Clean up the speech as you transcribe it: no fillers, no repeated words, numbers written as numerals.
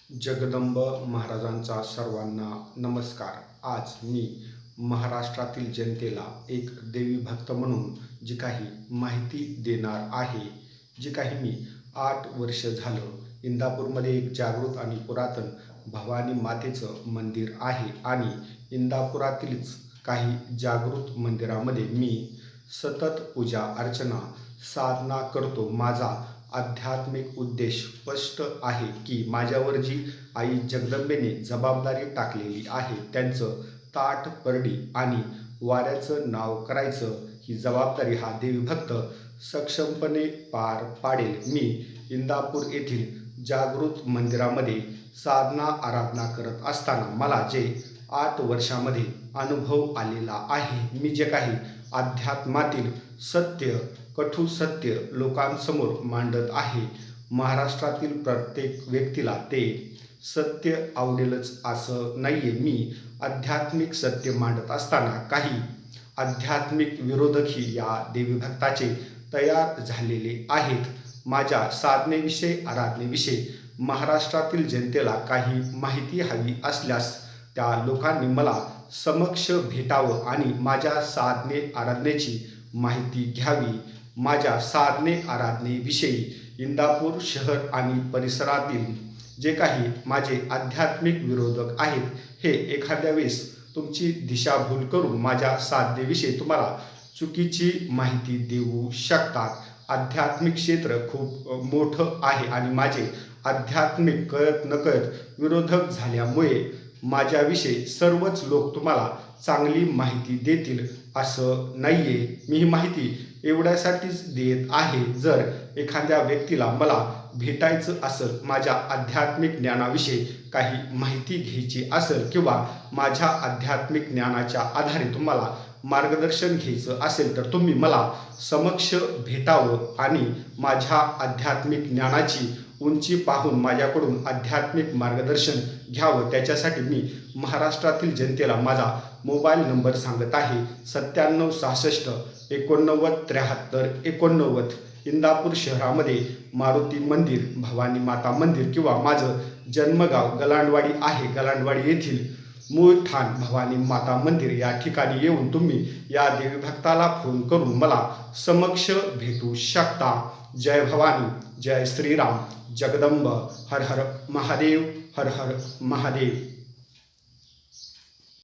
जगदंब महाराजांचा सर्वांना नमस्कार. आज मी महाराष्ट्रातील जनतेला एक देवी भक्त म्हणून जी काही माहिती देणार आहे, जी काही मी 8 वर्ष झालं इंदापूरमध्ये एक जागृत आणि पुरातन भवानी मातेचं मंदिर आहे आणि इंदापुरातीलच काही जागृत मंदिरामध्ये मी सतत पूजा अर्चना साधना करतो. माझा आध्यात्मिक उद्देश स्पष्ट आहे की माझ्यावर जी आई जगदंबेने जबाबदारी टाकलेली आहे त्यांचं ताट परडी आणि वाऱ्याचं नाव करायचं, ही जबाबदारी हा देवी भक्त सक्षमपणे पार पाडेल. मी इंदापूर येथील जागृत मंदिरामध्ये साधना आराधना करत असताना मला जे 8 वर्षामध्ये अनुभव आलेला आहे, मी जे काही अध्यात्मातील सत्य, कठोर सत्य लोकांसमोर मांडत आहे, महाराष्ट्रातील प्रत्येक व्यक्तीला ते सत्य आवडेलच असं नाहीये. मी आध्यात्मिक सत्य मांडत असताना काही आध्यात्मिक विरोधकही या देवी भक्ताचे तयार झालेले आहेत. माझ्या साधनेविषयी आराधनेविषयी महाराष्ट्रातील जनतेला काही माहिती हवी असल्यास त्या लोकांनी मला समक्ष भेटावं आणि माझ्या साधने आराधनेची माहिती घ्यावी. माझ्या साधने आराधनेविषयी इंदापूर शहर आणि परिसरातील जे काही माझे आध्यात्मिक विरोधक आहेत, हे एखाद्या वेळेस तुमची दिशाभूल करून माझ्या साधनेविषयी तुम्हाला चुकीची माहिती देऊ शकतात. आध्यात्मिक क्षेत्र खूप मोठं आहे आणि माझे आध्यात्मिक कळत नकळत विरोधक झाल्यामुळे माझ्याविषयी सर्वच लोक तुम्हाला चांगली माहिती देतील असं नाहीये. मी ही माहिती एवढ्यासाठीच देत आहे, जर एखाद्या व्यक्तीला मला भेटायचं असेल, माझ्या आध्यात्मिक ज्ञानाविषयी काही माहिती घ्यायची असेल किंवा माझ्या आध्यात्मिक ज्ञानाच्या आधारे तुम्हाला मार्गदर्शन घ्यायचं असेल, तर तुम्ही मला समक्ष भेटावं आणि माझ्या आध्यात्मिक ज्ञानाची उंची पाहून माझ्याकडून आध्यात्मिक मार्गदर्शन घ्यावं. त्याच्यासाठी मी महाराष्ट्रातील जनतेला माझा मोबाईल नंबर सांगत आहे, 9766 89 73 89. इंदापूर शहरामध्ये मारुती मंदिर, भवानी माता मंदिर किंवा माझं जन्मगाव गलांडवाडी आहे, गलांडवाडी येथील मूळ ठाण भवानी माता मंदिर या ठिकाणी येऊन तुम्ही या देवी भक्ताला फोन करून मला समक्ष भेटू शकता. जय भवानी, जय श्रीराम, जगदंब, हर हर महादेव, हर हर महादेव.